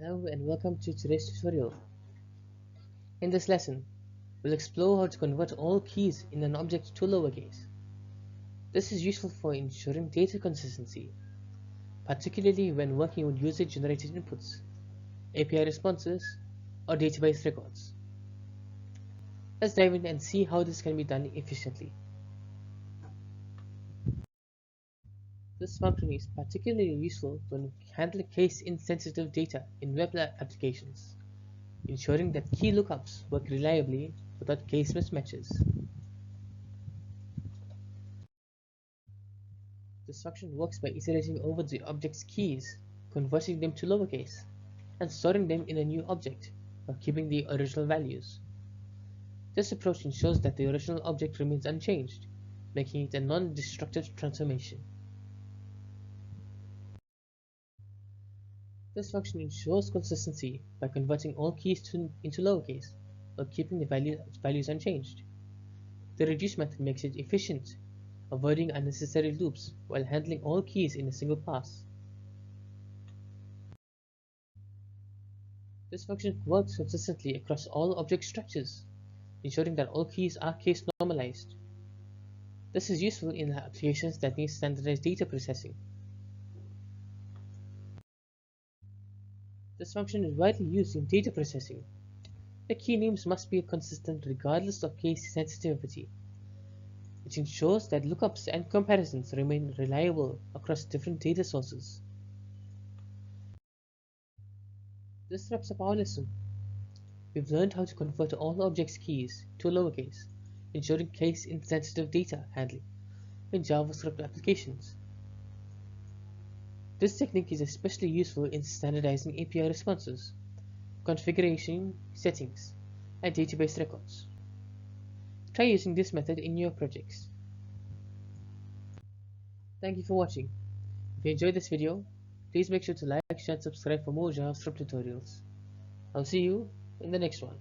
Hello and welcome to today's tutorial. In this lesson, we'll explore how to convert all keys in an object to lowercase. This is useful for ensuring data consistency, particularly when working with user-generated inputs, API responses, or database records. Let's dive in and see how this can be done efficiently. This function is particularly useful when handling case-insensitive data in web applications, ensuring that key lookups work reliably without case mismatches. This function works by iterating over the object's keys, converting them to lowercase, and storing them in a new object while keeping the original values. This approach ensures that the original object remains unchanged, making it a non-destructive transformation. This function ensures consistency by converting all keys into lowercase while keeping the values unchanged. The reduce method makes it efficient, avoiding unnecessary loops while handling all keys in a single pass. This function works consistently across all object structures, ensuring that all keys are case normalized. This is useful in applications that need standardized data processing. This function is widely used in data processing. The key names must be consistent regardless of case sensitivity, which ensures that lookups and comparisons remain reliable across different data sources. This wraps up our lesson. We've learned how to convert all objects' keys to lowercase, ensuring case-insensitive data handling in JavaScript applications. This technique is especially useful in standardizing API responses, configuration settings, and database records. Try using this method in your projects. Thank you for watching. If you enjoyed this video, please make sure to like, share, and subscribe for more JavaScript tutorials. I'll see you in the next one.